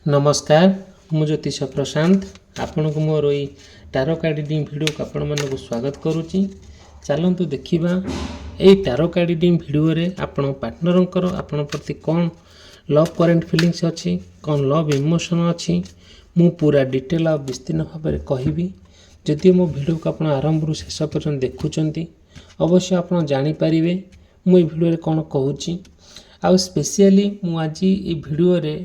नमस्कार मु ज्योतिष प्रशांत आपण को मोर ई टारो कार्ड रीडिंग वीडियो को आपण मानक स्वागत करुच्ची। चलतु देखा ये टारो कार्ड रीडिंग वीडियो रे आपण पार्टनर आपण प्रति कौन लव करेंट फीलिंग्स अच्छी कौन लव इमोशन अच्छी मु पूरा डिटेल और विस्तीर्ण भाव में कहबी। जदि मो वीडियो को आपण आरंभ शेष पर्यंत देखुंत अवश्य आप जानीपारे मुझे वीडियो रे कौन कहूँ आउ स्पेशली मु आज ये वीडियो रे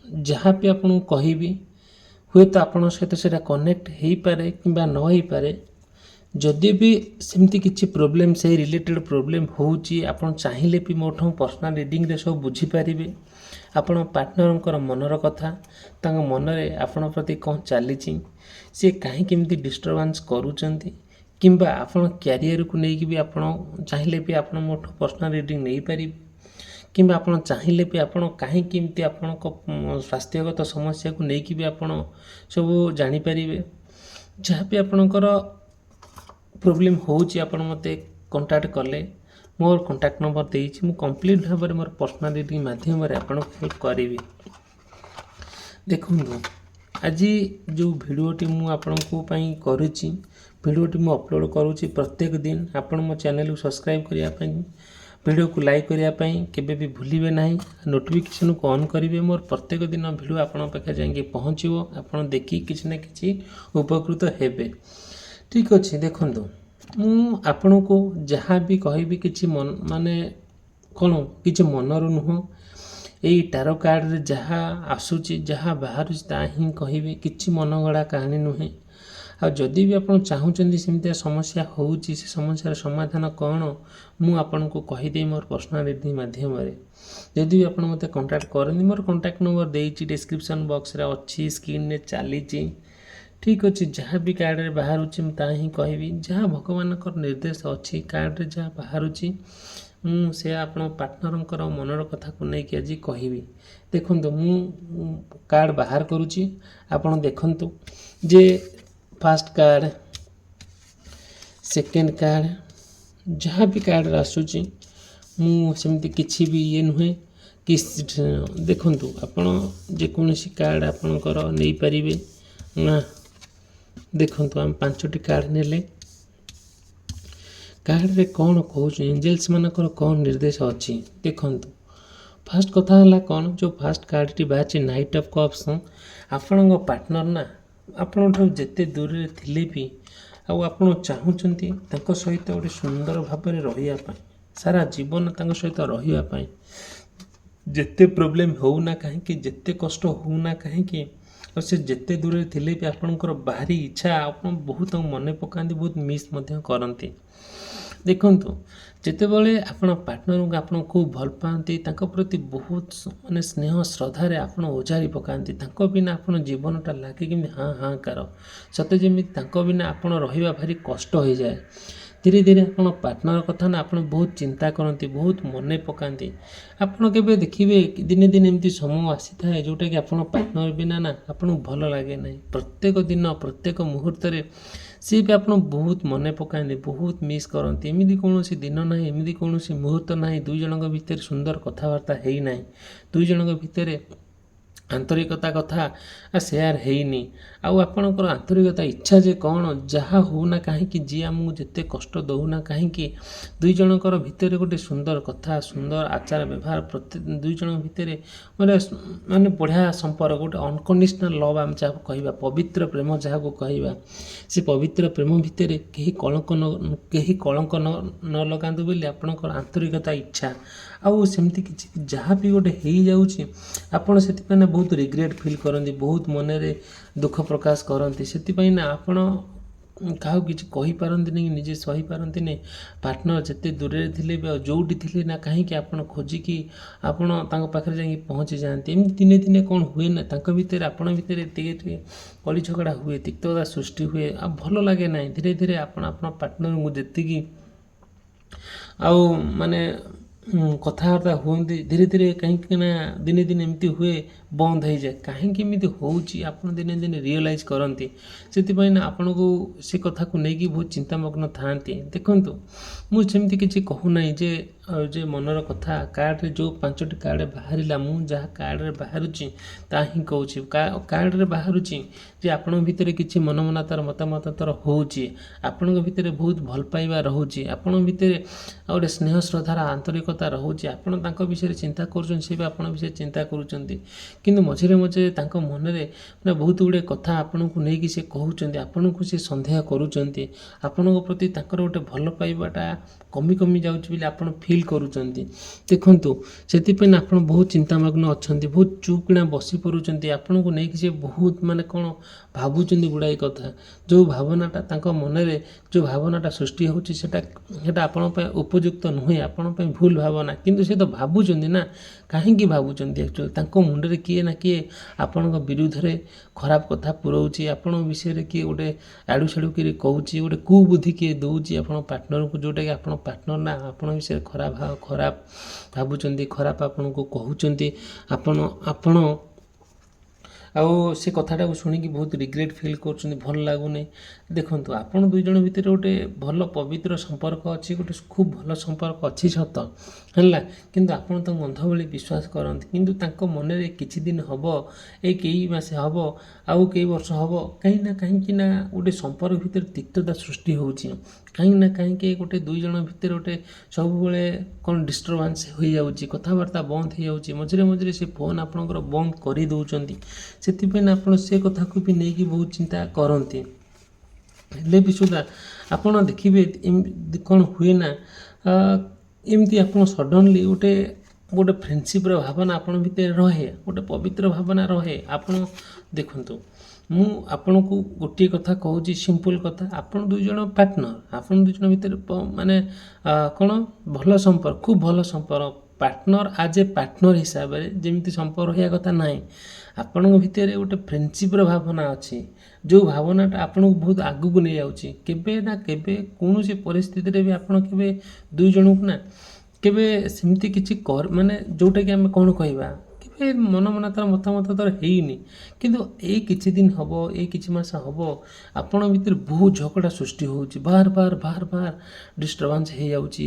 जहाँ भी आपको कहबी हुए तो आपण सहित से कनेक्ट हो पारे कि न हो पारे। जदि भी सेमती किसी प्रोब्लेम से रिलेटेड प्रोब्लेम होची आपण चाहिए भी मोठो पर्सनल रीडिंग रे सब बुझीपारे। आपण पार्टनर मनर कथा तांग मनरे आपण प्रति कौन चली सी कहीं केमती डिस्टर्बांस करूचंती किंबा आपण कैरियर को लेकिन भी आपण चाहिए भी आपण मोठो पर्सनल रीडिंग नहीं पारे किंबा आपण चाहिए भी आपण कहीं केमती आपण स्वास्थ्यगत समस्या को लेकिन भी आपण सब जानीपारे। जहाँ भी आपणकर प्रोब्लेम होची आपण मते कांटेक्ट कले मोर कांटेक्ट नंबर देइछि मु कंप्लीट भाव में मोर पर्सनल रीडिंग माध्यम रे आपण हेल्प करिवि। देखो आज जो वीडियोटी मु आपण को पई करूची वीडियोटी मु अपलोड करूची प्रत्येक दिन। आपण मो चैनल को सब्सक्राइब करिया पई वीडियो को लाइक करने केबे भी भूलिबे नहीं नोटिफिकेशन को ऑन करेंगे। मोर प्रत्येक दिन वीडियो आपण पाखे जाइए पहुँचो आपण देखी किसी ना कि उपकृत हेबे। ठीक अच्छे देखो मु आपण को जहाँ भी कहबी किसी मन माने कौन किसी मनरू नुह यही टारो कार्ड रे जहाँ आसूची जहाँ बाहर ही कहबी किसी मन गड़ा कहानी नुहे। जदि भी आप चाहूँगी सेमती समस्या होची से समस्यार समाधान कौन मु आपन को कहीदे मोर पर्सनल रीडिंग माध्यम जदि भी आप मत कांटेक्ट करनी मोर कांटेक्ट नंबर देइछि डिस्क्रिप्शन बॉक्स रे अच्छी स्क्रीन रे चली। ठीक अच्छे जहाँ भी कार्ड रे बाहर ही कहबी जहाँ भगवान निर्देश अच्छी कार्ड रे जहाँ बाहर से आप पार्टनर मनर कथा को लेकिन आज कहबी। देखो मु कार्ड बाहर करुच्ची आपड़ देखु जे फर्स्ट कार्ड सेकेंड कार्ड जहाँ भी कार्ड आसूची मुझे किसी भी ये नुहे कि देखु आपण जेकोसी कार्ड आपणकर नहीं पारे ना। देखु आम 5टी कार्ड नेले कार्ड रे कौन कहूँ एंजेल्स मानकर कौन निर्देश अच्छी देखु। फास्ट कथा है कौन जो फास्ट कार्ड टी बाची नाइट ऑफ कप्स आपण पार्टनर ना आपण जिते दूर थिले भी आपण चाहूँगी सहित गोटे सुंदर भाव में रहा सारा जीवन सहित रही जिते प्रोब्लेम होना कहीं जिते कष्ट होना कहीं और से जिते दूर थिले भी आपणकर बाहरी इच्छा आप बहुत मन पकाती बहुत मिस करती। देखु जिते बड़े आपण पार्टनर को आप खूब भल पाती प्रति बहुत माने स्नेह श्रद्धार आप ओझारी पकाती बिना आप जीवनटा लगे कि हाँ हाँ कार सते जमी बिना आप रहा भारी कष्ट हो जाए। धीरे धीरे आप पार्टनर कथा ना आप बहुत चिंता करती बहुत मन पकाती आपड़ के देखिए दिने दिन एमती समय आसी थाए जोटा कि आप पार्टनर बिना ना आपको भल लगे ना प्रत्येक दिन प्रत्येक मुहूर्त सी भी आप बहुत मन पकाते बहुत मिस करती एमती कौन दिन ना एमती कौन मुहूर्त ना दुई जन भितर सुंदर कथबार्ता है ना दुई जन भितर आंतरिकता कथा सेयार हैनी आपणकर आंतरिकता इच्छा जे कौन जहाँ होना कहीं जी आमको जिते कष्ट दौना कहीं दुई जनकर भितर गोटे सुंदर कथा सुंदर आचार व्यवहार प्रति दुई जन भितर माने माने बढ़िया संपर्क गोटे अनकंडीशनल लव आम जहाँ कहवा पवित्र प्रेम जहाँ को कहवा से पवित्र प्रेम भितर कहीं कलंक न लगातु बोली आपणकर आंतरिकता इच्छा आउ सेमती किसी जहाँ भी गोटे हो जाऊँगी आपड़ से बहुत रिग्रेट फील करती बहुत मन रे दुख प्रकाश करती से ना आपण क्या किसी कहीपारती नहीं निजे सही पारती नहीं पार्टनर जिते दूर थे भी जोटी थे ना कहीं आप खोजिकी आपण पाखे जा पहुँची जाती एमती दिने दिने कौन हुए ना भितर आपण भितर कली झगड़ा हुए तिक्तता सृष्टि हुए आ भल लगे ना धीरे धीरे आपण पार्टनर को जी माने कथबार्ता हमें धीरे धीरे कहीं दिने दिन एमती हुए ବନ୍ଦ ହେଇଯାଏ। କାହିଁକି ଏମିତି ହେଉଛି ଆପଣ ଦିନେ ଦିନେ ରିଅଲାଇଜ୍ କରନ୍ତି। ସେଥିପାଇଁ ନା ଆପଣଙ୍କୁ ସେ କଥାକୁ ନେଇକି ବହୁତ ଚିନ୍ତାମଗ୍ନ ଥାଆନ୍ତି। ଦେଖନ୍ତୁ, ମୁଁ ସେମିତି କିଛି କହୁନାହିଁ ଯେ ମନର କଥା କାର୍ଡ଼ରେ ଯେଉଁ 5ଟି କାର୍ଡ଼ ବାହାରିଲା, ମୁଁ ଯାହା କାର୍ଡ଼ରେ ବାହାରୁଛି ତାହା ହିଁ କହୁଛି। କାର୍ଡ଼ରେ ବାହାରୁଛି ଯେ ଆପଣଙ୍କ ଭିତରେ କିଛି ମନମନାତାର ମତାମତର ହେଉଛି, ଆପଣଙ୍କ ଭିତରେ ବହୁତ ଭଲ ପାଇବା ରହୁଛି, ଆପଣଙ୍କ ଭିତରେ ଗୋଟେ ସ୍ନେହ ଶ୍ରଦ୍ଧାର ଆନ୍ତରିକତା ରହୁଛି, ଆପଣ ତାଙ୍କ ବିଷୟରେ ଚିନ୍ତା କରୁଛନ୍ତି, ସେ ବି ଆପଣଙ୍କ ବିଷୟରେ ଚିନ୍ତା କରୁଛନ୍ତି। କିନ୍ତୁ ମଝିରେ ମଝିରେ ତାଙ୍କ ମନରେ ବହୁତ ଗୁଡ଼ିଏ କଥା ଆପଣଙ୍କୁ ନେଇକି ସେ କହୁଛନ୍ତି, ଆପଣଙ୍କୁ ସେ ସନ୍ଦେହ କରୁଛନ୍ତି, ଆପଣଙ୍କ ପ୍ରତି ତାଙ୍କର ଗୋଟେ ଭଲ ପାଇବାଟା କମି କମି ଯାଉଛି ବୋଲି ଆପଣ ଫିଲ୍ କରୁଛନ୍ତି। ଦେଖନ୍ତୁ, ସେଥିପାଇଁ ଆପଣ ବହୁତ ଚିନ୍ତାମଗ୍ନ ଅଛନ୍ତି, ବହୁତ ଚୁପ୍ କିନା ବସି ପଡ଼ୁଛନ୍ତି। ଆପଣଙ୍କୁ ନେଇକି ସେ ବହୁତ କ'ଣ ଭାବୁଛନ୍ତି ଗୁଡ଼ାଏ କଥା। ଯେଉଁ ଭାବନାଟା ତାଙ୍କ ମନରେ ଯେଉଁ ଭାବନାଟା ସୃଷ୍ଟି ହେଉଛି ସେଇଟା ଆପଣଙ୍କ ପାଇଁ ଉପଯୁକ୍ତ ନୁହେଁ, ଆପଣଙ୍କ ପାଇଁ ଭୁଲ ଭାବନା। କିନ୍ତୁ ସେ ତ ଭାବୁଛନ୍ତି ନା, କାହିଁକି ଭାବୁଛନ୍ତି? ଆକ୍ଚୁଆଲି ତାଙ୍କ ମୁଣ୍ଡରେ କିଏ ନା କିଏ ଆପଣଙ୍କ ବିରୁଦ୍ଧରେ ଖରାପ କଥା ପୁରଉଛି, ଆପଣଙ୍କ ବିଷୟରେ କିଏ ଗୋଟେ ଆଡ଼ୁ ସାଡ଼ୁ କରି କହୁଛି, ଗୋଟେ କୁବୁଦ୍ଧି କିଏ ଦେଉଛି ଆପଣଙ୍କ ପାର୍ଟନରକୁ, ଯେଉଁଟାକି ଆପଣ ପାର୍ଟନର ନା ଆପଣଙ୍କ ବିଷୟରେ ଖରାପ ଭାବୁଛନ୍ତି, ଖରାପ ଆପଣଙ୍କୁ କହୁଛନ୍ତି। ଆପଣ ଆଉ ସେ କଥାଟାକୁ ଶୁଣିକି ବହୁତ ରିଗ୍ରେଟ୍ ଫିଲ୍ କରୁଛନ୍ତି, ଭଲ ଲାଗୁନି। ଦେଖନ୍ତୁ, ଆପଣ ଦୁଇ ଜଣ ଭିତରେ ଗୋଟେ ଭଲ ପବିତ୍ର ସମ୍ପର୍କ ଅଛି, ଗୋଟେ ଖୁବ୍ ଭଲ ସମ୍ପର୍କ ଅଛି ସତ ହେଲା, କିନ୍ତୁ ଆପଣ ତାଙ୍କୁ ଅନ୍ଧ ଭଳି ବିଶ୍ୱାସ କରନ୍ତି। କିନ୍ତୁ ତାଙ୍କ ମନରେ କିଛି ଦିନ ହେବ, ଏଇ କେଇ ମାସ ହେବ, ଆଉ କେଇ ବର୍ଷ ହେବ, କାହିଁକି ନା ଗୋଟେ ସମ୍ପର୍କ ଭିତରେ ତିକ୍ତତା ସୃଷ୍ଟି ହେଉଛି। କାହିଁକି ଗୋଟେ ଦୁଇ ଜଣ ଭିତରେ ଗୋଟେ ସବୁବେଳେ ଡିଷ୍ଟର୍ବାନ୍ସ ହୋଇଯାଉଛି, କଥାବାର୍ତ୍ତା ବନ୍ଦ ହୋଇଯାଉଛି, ମଝିରେ ମଝିରେ ସେ ଫୋନ୍ ଆପଣଙ୍କର ବନ୍ଦ କରିଦେଉଛନ୍ତି। ସେଥିପାଇଁ ଆପଣ ସେ କଥାକୁ ବି ନେଇକି ବହୁତ ଚିନ୍ତା କରନ୍ତି। ହେଲେ ବି ସୁଦ୍ଧା ଆପଣ ଦେଖିବେ କ'ଣ ହୁଏ ନା, ଏମିତି ଆପଣ ସଡନ୍ଲି ଗୋଟେ ଫ୍ରେଣ୍ଡସିପ୍ର ଭାବନା ଆପଣଙ୍କ ଭିତରେ ରହେ, ଗୋଟେ ପବିତ୍ର ଭାବନା ରହେ। ଆପଣ ଦେଖନ୍ତୁ, ମୁଁ ଆପଣଙ୍କୁ ଗୋଟିଏ କଥା କହୁଛି, ସିମ୍ପଲ୍ କଥା। ଆପଣ ଦୁଇ ଜଣ ପାର୍ଟନର, ଆପଣ ଦୁଇ ଜଣ ଭିତରେ ଭଲ ସମ୍ପର୍କ, ଖୁବ୍ ଭଲ ସମ୍ପର୍କ। ପାର୍ଟନର ଆଜ୍ ଏ ପାର୍ଟନର ହିସାବରେ ଯେମିତି ସମ୍ପର୍କ ରହିବା କଥା ନାହିଁ, ଆପଣଙ୍କ ଭିତରେ ଗୋଟେ ଫ୍ରେଣ୍ଡସିପ୍ର ଭାବନା ଅଛି, ଯେଉଁ ଭାବନାଟା ଆପଣଙ୍କୁ ବହୁତ ଆଗକୁ ନେଇଯାଉଛି। କେବେ ନା କେବେ କୌଣସି ପରିସ୍ଥିତିରେ ବି ଆପଣ କେବେ ଦୁଇ ଜଣଙ୍କୁ ନା କେବେ ସେମିତି କିଛି ଯେଉଁଟାକି ଆମେ କ'ଣ କହିବା, କେବେ ମନମନାତାର ମତାମତ ତାର ହେଇନି। କିନ୍ତୁ ଏଇ କିଛି ଦିନ ହେବ, ଏଇ କିଛି ମାସ ହେବ, ଆପଣଙ୍କ ଭିତରେ ବହୁତ ଝଗଡ଼ା ସୃଷ୍ଟି ହେଉଛି, ବାର ବାର ଡିଷ୍ଟର୍ବାନ୍ସ ହେଇଯାଉଛି।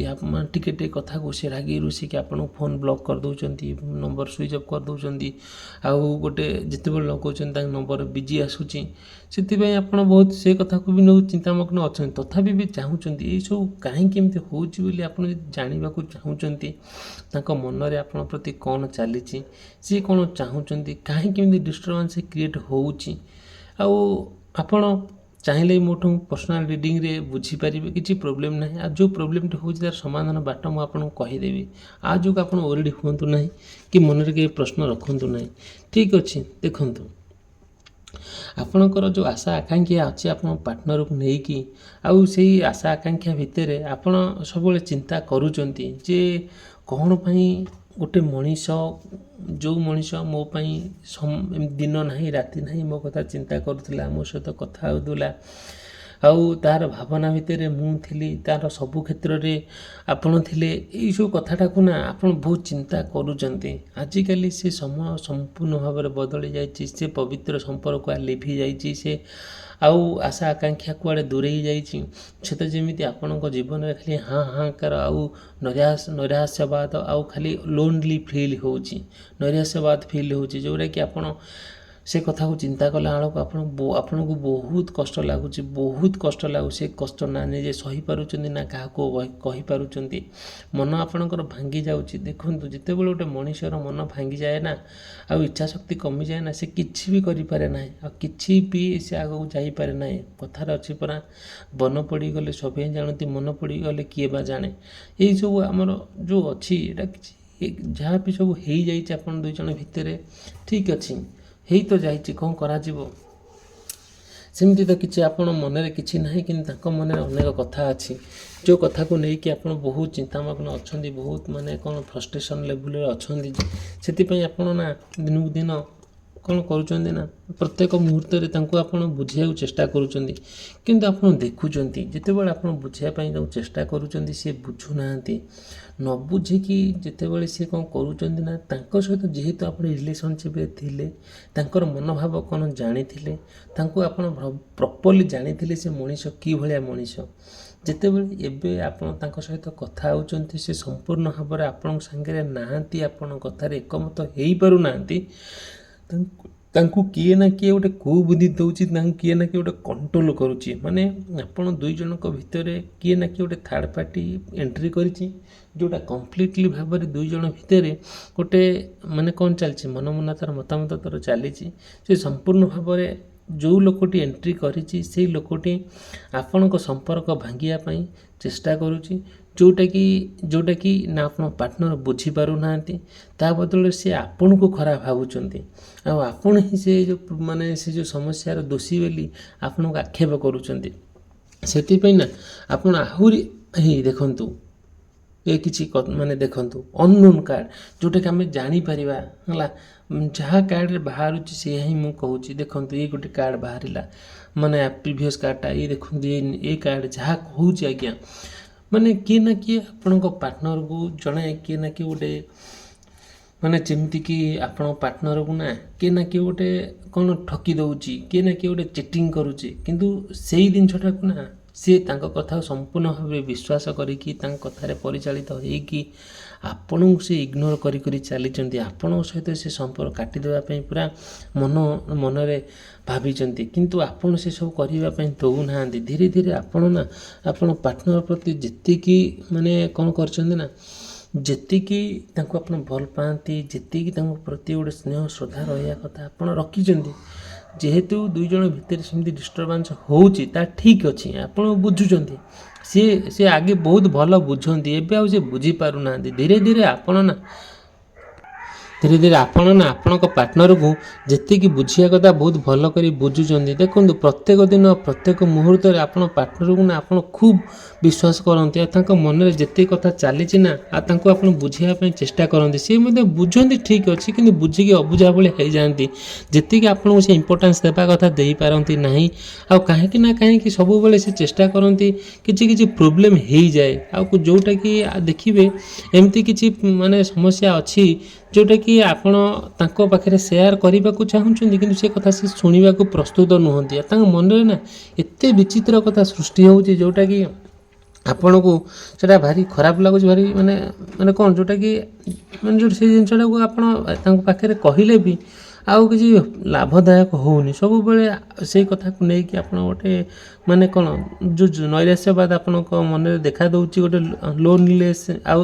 ଟିକେ କଥାକୁ ସେ ରାଗି ରୁଷିକି ଆପଣଙ୍କୁ ଫୋନ୍ ବ୍ଲକ୍ କରିଦେଉଛନ୍ତି, ନମ୍ବର ସୁଇଚ୍ ଅଫ୍ କରିଦେଉଛନ୍ତି, ଆଉ ଗୋଟେ ଯେତେବେଳେ ଲଗାଉଛନ୍ତି ତାଙ୍କ ନମ୍ବର ବିଜି ଆସୁଛି। ସେଥିପାଇଁ ଆପଣ ବହୁତ ସେ କଥାକୁ ବି ନେଇ ଚିନ୍ତାମଗ୍ନ ଅଛନ୍ତି, ତଥାପି ବି ଚାହୁଁଛନ୍ତି ଏଇସବୁ କାହିଁକି ଏମିତି ହେଉଛି ବୋଲି ଆପଣ ଯଦି ଜାଣିବାକୁ ଚାହୁଁଛନ୍ତି, ତାଙ୍କ ମନରେ ଆପଣଙ୍କ ପ୍ରତି କ'ଣ ଚାଲିଛି, ସିଏ କ'ଣ ଚାହୁଁଛନ୍ତି, କାହିଁକି ଏମିତି ଡିଷ୍ଟର୍ବାନ୍ସ କ୍ରିଏଟ୍ ହେଉଛି, ଆଉ ଆପଣ ଚାହିଁଲେ ମୋଠୁ ପର୍ସନାଲ୍ ରିଡ଼ିଂରେ ବୁଝିପାରିବେ, କିଛି ପ୍ରୋବ୍ଲେମ୍ ନାହିଁ। ଆଉ ଯେଉଁ ପ୍ରୋବ୍ଲେମ୍ଟି ହେଉଛି ତାର ସମାଧାନ ବାଟ ମୁଁ ଆପଣଙ୍କୁ କହିଦେବି। ଆଉ ଯୋଗୁଁ ଆପଣ ଓରିଡ଼ି ହୁଅନ୍ତୁ ନାହିଁ କି ମନରେ କେହି ପ୍ରଶ୍ନ ରଖନ୍ତୁ ନାହିଁ। ଠିକ୍ ଅଛି, ଦେଖନ୍ତୁ, ଆପଣଙ୍କର ଯେଉଁ ଆଶା ଆକାଂକ୍ଷା ଅଛି ଆପଣଙ୍କ ପାର୍ଟନରକୁ ନେଇକି, ଆଉ ସେଇ ଆଶା ଆକାଂକ୍ଷା ଭିତରେ ଆପଣ ସବୁବେଳେ ଚିନ୍ତା କରୁଛନ୍ତି ଯେ କ'ଣ ପାଇଁ ଗୋଟେ ମଣିଷ, ଯେଉଁ ମଣିଷ ମୋ ପାଇଁ ଦିନ ନାହିଁ ରାତି ନାହିଁ ମୋ କଥା ଚିନ୍ତା କରୁଥିଲା, ମୋ ସହିତ କଥା ହେଉଥିଲା, ଆଉ ତା'ର ଭାବନା ଭିତରେ ମୁଁ ଥିଲି, ତା'ର ସବୁ କ୍ଷେତ୍ରରେ ଆପଣ ଥିଲେ, ଏଇସବୁ କଥାଟାକୁ ନା ଆପଣ ବହୁତ ଚିନ୍ତା କରୁଛନ୍ତି। ଆଜିକାଲି ସେ ସମୟ ସମ୍ପୂର୍ଣ୍ଣ ଭାବରେ ବଦଳି ଯାଇଛି, ସେ ପବିତ୍ର ସମ୍ପର୍କ ଲିଭି ଯାଇଛି, ସେ ଆଉ ଆଶା ଆକାଂକ୍ଷା କୁଆଡ଼େ ଦୂରେଇ ଯାଇଛି। ସେ ତ ଯେମିତି ଆପଣଙ୍କ ଜୀବନରେ ଖାଲି ହାହାକାର ଆଉ ନୈରାଶ୍ୟବାଦ ଆଉ ଖାଲି ଲୋନ୍ଲି ଫିଲ୍ ହେଉଛି, ନୈରାଶ୍ୟବାଦ ଫିଲ୍ ହେଉଛି, ଯେଉଁଟାକି ଆପଣ ସେ କଥାକୁ ଚିନ୍ତା କଲା ବେଳକୁ ଆପଣଙ୍କୁ ବହୁତ କଷ୍ଟ ଲାଗୁଛି, ବହୁତ କଷ୍ଟ ଲାଗୁଛି। ସେ କଷ୍ଟ ନା ନିଜେ ସହିପାରୁଛନ୍ତି ନା କାହାକୁ କହିପାରୁଛନ୍ତି, ମନ ଆପଣଙ୍କର ଭାଙ୍ଗି ଯାଉଛି। ଦେଖନ୍ତୁ, ଯେତେବେଳେ ଗୋଟେ ମଣିଷର ମନ ଭାଙ୍ଗିଯାଏ ନା, ଆଉ ଇଚ୍ଛା ଶକ୍ତି କମିଯାଏ ନା, ସେ କିଛି ବି କରିପାରେ ନାହିଁ, ଆଉ କିଛି ବି ସେ ଆଗକୁ ଯାଇପାରେ ନାହିଁ। କଥାରେ ଅଛି ପରା, ବନ ପଡ଼ିଗଲେ ସଭିଏଁ ଜାଣନ୍ତି, ମନ ପଡ଼ିଗଲେ କିଏ ବା ଜାଣେ। ଏଇସବୁ ଆମର ଯେଉଁ ଅଛି, ଏଇଟା କିଛି ଯାହା ବି ସବୁ ହେଇଯାଇଛି ଆପଣ ଦୁଇ ଜଣ ଭିତରେ, ଠିକ୍ ଅଛି, ହେଇ ତ ଯାଇଛି, କ'ଣ କରାଯିବ। ସେମିତି ତ କିଛି ଆପଣ ମନରେ କିଛି ନାହିଁ, କିନ୍ତୁ ତାଙ୍କ ମନରେ ଅନେକ କଥା ଅଛି, ଯେଉଁ କଥାକୁ ନେଇକି ଆପଣ ବହୁତ ଚିନ୍ତାମଗ୍ନ ଅଛନ୍ତି, ବହୁତ ଫ୍ରଷ୍ଟ୍ରେସନ୍ ଲେଭେଲରେ ଅଛନ୍ତି। ସେଥିପାଇଁ ଆପଣ ନା ଦିନକୁ ଦିନ କ'ଣ କରୁଛନ୍ତି ନା ପ୍ରତ୍ୟେକ ମୁହୂର୍ତ୍ତରେ ତାଙ୍କୁ ଆପଣ ବୁଝିବାକୁ ଚେଷ୍ଟା କରୁଛନ୍ତି, କିନ୍ତୁ ଆପଣ ଦେଖୁଛନ୍ତି ଯେତେବେଳେ ଆପଣ ବୁଝିବା ପାଇଁ ତାଙ୍କୁ ଚେଷ୍ଟା କରୁଛନ୍ତି ସେ ବୁଝୁନାହାନ୍ତି। ନ ବୁଝିକି ଯେତେବେଳେ ସେ କ'ଣ କରୁଛନ୍ତି ନା ତାଙ୍କ ସହିତ ଯେହେତୁ ଆପଣ ରିଲେସନସିପ୍ରେ ଥିଲେ, ତାଙ୍କର ମନୋଭାବ କ'ଣ ଜାଣିଥିଲେ, ତାଙ୍କୁ ଆପଣ ପ୍ରପର୍ଲି ଜାଣିଥିଲେ ସେ ମଣିଷ କିଭଳିଆ ମଣିଷ। ଯେତେବେଳେ ଏବେ ଆପଣ ତାଙ୍କ ସହିତ କଥା ହେଉଛନ୍ତି ସେ ସମ୍ପୂର୍ଣ୍ଣ ଭାବରେ ଆପଣଙ୍କ ସାଙ୍ଗରେ ନାହାନ୍ତି, ଆପଣଙ୍କ କଥାରେ ଏକମତ ହେଇପାରୁନାହାନ୍ତି, ତାଙ୍କୁ କିଏ ନା କିଏ ଗୋଟେ କୁବୁଦ୍ଧି ଦେଉଛି, ତାଙ୍କୁ କିଏ ନା କିଏ ଗୋଟେ କଣ୍ଟ୍ରୋଲ କରୁଛି। ମାନେ ଆପଣ ଦୁଇ ଜଣଙ୍କ ଭିତରେ କିଏ ନା କିଏ ଗୋଟେ ଥାର୍ଡ଼ ପାର୍ଟି ଏଣ୍ଟ୍ରି କରିଛି, ଯେଉଁଟା କମ୍ପ୍ଲିଟଲି ଭାବରେ ଦୁଇ ଜଣ ଭିତରେ ଗୋଟେ ମାନେ କ'ଣ ଚାଲିଛି, ମନମନାନ୍ତର ମତାମତ ଚାଲିଛି। ସେ ସମ୍ପୂର୍ଣ୍ଣ ଭାବରେ ଯେଉଁ ଲୋକଟି ଏଣ୍ଟ୍ରି କରିଛି ସେଇ ଲୋକଟି ଆପଣଙ୍କ ସମ୍ପର୍କ ଭାଙ୍ଗିବା ପାଇଁ ଚେଷ୍ଟା କରୁଛି, ଯେଉଁଟାକି ନା ଆପଣ ପାର୍ଟନର ବୁଝିପାରୁନାହାନ୍ତି। ତା ବଦଳରେ ସେ ଆପଣଙ୍କୁ ଖରାପ ଭାବୁଛନ୍ତି, ଆଉ ଆପଣ ହିଁ ସେ ଯେଉଁ ସମସ୍ୟାର ଦୋଷୀ ବୋଲି ଆପଣଙ୍କୁ ଆକ୍ଷେପ କରୁଛନ୍ତି। ସେଥିପାଇଁ ନା ଆପଣ ଆହୁରି ଦେଖନ୍ତୁ କିଛି ଦେଖନ୍ତୁ ଅନନୋନ୍ କାର୍ଡ଼, ଯେଉଁଟାକି ଆମେ ଜାଣିପାରିବା ହେଲା, ଯାହା କାର୍ଡ଼ରେ ବାହାରୁଛି ସେଇଆ ହିଁ ମୁଁ କହୁଛି। ଦେଖନ୍ତୁ ଏଇ ଗୋଟେ କାର୍ଡ଼ ବାହାରିଲା, ମାନେ ପ୍ରିଭିୟସ୍ କାର୍ଡ଼ଟା ଦେଖନ୍ତୁ, ଏ କାର୍ଡ଼ ଯାହା କହୁଛି ଆଜ୍ଞା, ମାନେ କିଏ ନା କିଏ ଆପଣଙ୍କ ପାର୍ଟନରକୁ ଜଣେ କିଏ ନା କିଏ ଗୋଟେ ଯେମିତିକି ଆପଣଙ୍କ ପାର୍ଟନରକୁ ନା କିଏ ନା କିଏ ଗୋଟେ କ'ଣ ଠକି ଦେଉଛି, କିଏ ନା କିଏ ଗୋଟେ ଚିଟିଂ କରୁଛି, କିନ୍ତୁ ସେଇ ଜିନିଷଟାକୁ ନା ସିଏ ତାଙ୍କ କଥାକୁ ସମ୍ପୂର୍ଣ୍ଣ ଭାବେ ବିଶ୍ୱାସ କରିକି ତାଙ୍କ କଥାରେ ପରିଚାଳିତ ହେଇକି ଆପଣଙ୍କୁ ସେ ଇଗ୍ନୋର କରି ଚାଲିଛନ୍ତି। ଆପଣଙ୍କ ସହିତ ସେ ସମ୍ପର୍କ କାଟିଦେବା ପାଇଁ ପୁରା ମନରେ ଭାବିଛନ୍ତି, କିନ୍ତୁ ଆପଣ ସେସବୁ କରିବା ପାଇଁ ଦେଉନାହାନ୍ତି। ଧୀରେ ଧୀରେ ଆପଣ ନା ଆପଣ ପାର୍ଟନର ପ୍ରତି ଯେତିକି କ'ଣ କରିଛନ୍ତି ନା, ଯେତିକି ତାଙ୍କୁ ଆପଣ ଭଲ ପାଆନ୍ତି, ଯେତିକି ତାଙ୍କ ପ୍ରତି ଗୋଟେ ସ୍ନେହ ଶ୍ରଦ୍ଧା ରହିବା କଥା ଆପଣ ରଖିଛନ୍ତି। ଯେହେତୁ ଦୁଇ ଜଣ ଭିତରେ ସେମିତି ଡିଷ୍ଟର୍ବାନ୍ସ ହେଉଛି, ତା ଠିକ୍ ଅଛି, ଆପଣ ବୁଝୁଛନ୍ତି। ସେ ଆଗେ ବହୁତ ଭଲ ବୁଝନ୍ତି, ଏବେ ଆଉ ସେ ବୁଝିପାରୁନାହାନ୍ତି। ଧୀରେ ଧୀରେ ଆପଣ ନା ଆପଣଙ୍କ ପାର୍ଟନରକୁ ଯେତିକି ବୁଝିବା କଥା ବହୁତ ଭଲ କରି ବୁଝୁଛନ୍ତି। ଦେଖନ୍ତୁ ପ୍ରତ୍ୟେକ ଦିନ ପ୍ରତ୍ୟେକ ମୁହୂର୍ତ୍ତରେ ଆପଣ ପାର୍ଟନରକୁ ନା ଆପଣ ଖୁବ୍ ବିଶ୍ୱାସ କରନ୍ତି, ଆଉ ତାଙ୍କ ମନରେ ଯେତିକି କଥା ଚାଲିଛି ନା ଆଉ ତାଙ୍କୁ ଆପଣ ବୁଝିବା ପାଇଁ ଚେଷ୍ଟା କରନ୍ତି। ସେ ମଧ୍ୟ ବୁଝନ୍ତି ଠିକ୍ ଅଛି, କିନ୍ତୁ ବୁଝିକି ଅବୁଝା ଭଳି ହେଇଯାଆନ୍ତି। ଯେତିକି ଆପଣଙ୍କୁ ସେ ଇମ୍ପୋର୍ଟାନ୍ସ ଦେବା କଥା ଦେଇପାରନ୍ତି ନାହିଁ। ଆଉ କାହିଁକି ସବୁବେଳେ ସେ ଚେଷ୍ଟା କରନ୍ତି, କିଛି ପ୍ରୋବ୍ଲେମ୍ ହେଇଯାଏ, ଆଉ ଯେଉଁଟାକି ଦେଖିବେ ଏମିତି କିଛି ସମସ୍ୟା ଅଛି ଯେଉଁଟାକି ଆପଣ ତାଙ୍କ ପାଖରେ ସେୟାର କରିବାକୁ ଚାହୁଁଛନ୍ତି, କିନ୍ତୁ ସେ କଥା ସେ ଶୁଣିବାକୁ ପ୍ରସ୍ତୁତ ନୁହନ୍ତି। ତାଙ୍କ ମନରେ ନା ଏତେ ବିଚିତ୍ର କଥା ସୃଷ୍ଟି ହେଉଛି, ଯେଉଁଟାକି ଆପଣଙ୍କୁ ସେଇଟା ଭାରି ଖରାପ ଲାଗୁଛି, ଭାରି କ'ଣ ଯେଉଁଟାକି ସେଇ ଜିନିଷଟାକୁ ଆପଣ ତାଙ୍କ ପାଖରେ କହିଲେ ବି ଆଉ କିଛି ଲାଭଦାୟକ ହେଉନି। ସବୁବେଳେ ସେଇ କଥାକୁ ନେଇକି ଆପଣ ଗୋଟେ କ'ଣ ଯେଉଁ ନୈରାଶ୍ୟବାଦ ଆପଣଙ୍କ ମନରେ ଦେଖା ଦେଉଛି, ଗୋଟେ ଲୋନଲିନେସ୍ ଆଉ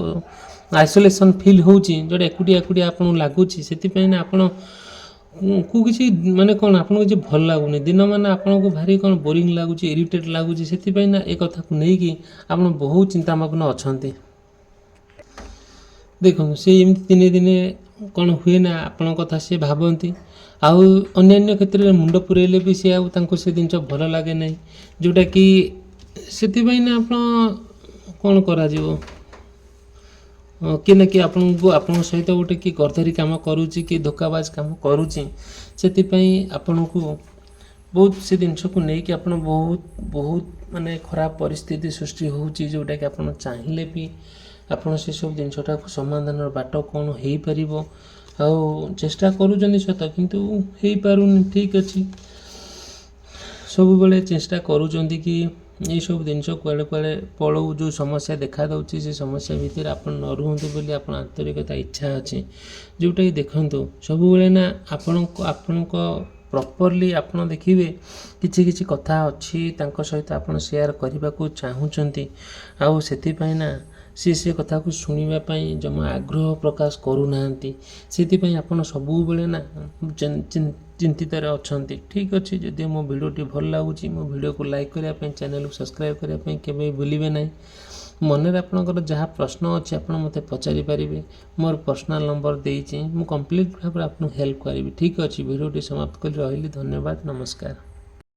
ଆଇସୋଲେସନ୍ ଫିଲ୍ ହେଉଛି, ଯେଉଁଟା ଏକୁଟିଆ ଆପଣଙ୍କୁ ଲାଗୁଛି। ସେଥିପାଇଁ ନା ଆପଣଙ୍କୁ କିଛି କ'ଣ ଆପଣଙ୍କୁ କିଛି ଭଲ ଲାଗୁନି, ଦିନ ଆପଣଙ୍କୁ ଭାରି କ'ଣ ବୋରିଂ ଲାଗୁଛି, ଇରିଟେଟ୍ ଲାଗୁଛି। ସେଥିପାଇଁ ନା ଏ କଥାକୁ ନେଇକି ଆପଣ ବହୁତ ଚିନ୍ତାମଗ୍ନ ଅଛନ୍ତି। ଦେଖନ୍ତୁ ସେ ଏମିତି ଦିନେ ଦିନେ କ'ଣ ହୁଏ ନା ଆପଣଙ୍କ କଥା ସେ ଭାବନ୍ତି, ଆଉ ଅନ୍ୟାନ୍ୟ କ୍ଷେତ୍ରରେ ମୁଣ୍ଡ ପୁରେଇଲେ ବି ସେ ଆଉ ତାଙ୍କୁ ସେ ଜିନିଷ ଭଲ ଲାଗେ ନାହିଁ, ଯେଉଁଟାକି ସେଥିପାଇଁ ନା ଆପଣ କ'ଣ କରାଯିବ, କିଏ ନା କିଏ ଆପଣଙ୍କ ସହିତ ଗୋଟେ କିଏ ଗର୍ଦ୍ଦରି କାମ କରୁଛି, କିଏ ଧୋକାବାଜ କାମ କରୁଛି। ସେଥିପାଇଁ ଆପଣଙ୍କୁ ବହୁତ ସେ ଜିନିଷକୁ ନେଇକି ଆପଣ ବହୁତ ଖରାପ ପରିସ୍ଥିତି ସୃଷ୍ଟି ହେଉଛି, ଯେଉଁଟାକି ଆପଣ ଚାହିଁଲେ ବି ଆପଣ ସେସବୁ ଜିନିଷଟାକୁ ସମାଧାନର ବାଟ କ'ଣ ହେଇପାରିବ ଆଉ ଚେଷ୍ଟା କରୁଛନ୍ତି ସତ, କିନ୍ତୁ ହେଇପାରୁନି। ଠିକ୍ ଅଛି, ସବୁବେଳେ ଚେଷ୍ଟା କରୁଛନ୍ତି କି ଏଇସବୁ ଜିନିଷ କୁଆଡ଼େ ପଳଉ, ଯେଉଁ ସମସ୍ୟା ଦେଖାଦେଉଛି ସେ ସମସ୍ୟା ଭିତରେ ଆପଣ ନ ରୁହନ୍ତୁ ବୋଲି ଆପଣ ଆନ୍ତରିକତା ଇଚ୍ଛା ଅଛି। ଯେଉଁଟାକି ଦେଖନ୍ତୁ ସବୁବେଳେ ନା ଆପଣଙ୍କ ପ୍ରପର୍ଲି ଆପଣ ଦେଖିବେ କିଛି କଥା ଅଛି ତାଙ୍କ ସହିତ ଆପଣ ସେୟାର କରିବାକୁ ଚାହୁଁଛନ୍ତି, ଆଉ ସେଥିପାଇଁ ନା ସେ କଥାକୁ ଶୁଣିବା ପାଇଁ ଜମା ଆଗ୍ରହ ପ୍ରକାଶ କରୁନାହାନ୍ତି। ସେଥିପାଇଁ ଆପଣ ସବୁବେଳେ ନା ଚିନ୍ତିତରେ ଅଛନ୍ତି। ଠିକ୍ ଅଛି, ଯଦି ମୋ ଭିଡ଼ିଓଟି ଭଲ ଲାଗୁଛି ମୋ ଭିଡ଼ିଓକୁ ଲାଇକ୍ କରିବା ପାଇଁ, ଚ୍ୟାନେଲକୁ ସବସ୍କ୍ରାଇବ୍ କରିବା ପାଇଁ କେବେ ଭୁଲିବେ ନାହିଁ। ମନରେ ଆପଣଙ୍କର ଯାହା ପ୍ରଶ୍ନ ଅଛି ଆପଣ ମୋତେ ପଚାରି ପାରିବେ, ମୋର ପର୍ସନାଲ୍ ନମ୍ବର ଦେଇଛି, ମୁଁ କମ୍ପ୍ଲିଟ୍ ଭାବରେ ଆପଣଙ୍କୁ ହେଲ୍ପ କରିବି। ଠିକ୍ ଅଛି, ଭିଡ଼ିଓଟି ସମାପ୍ତ କରି ରହିଲି। ଧନ୍ୟବାଦ, ନମସ୍କାର।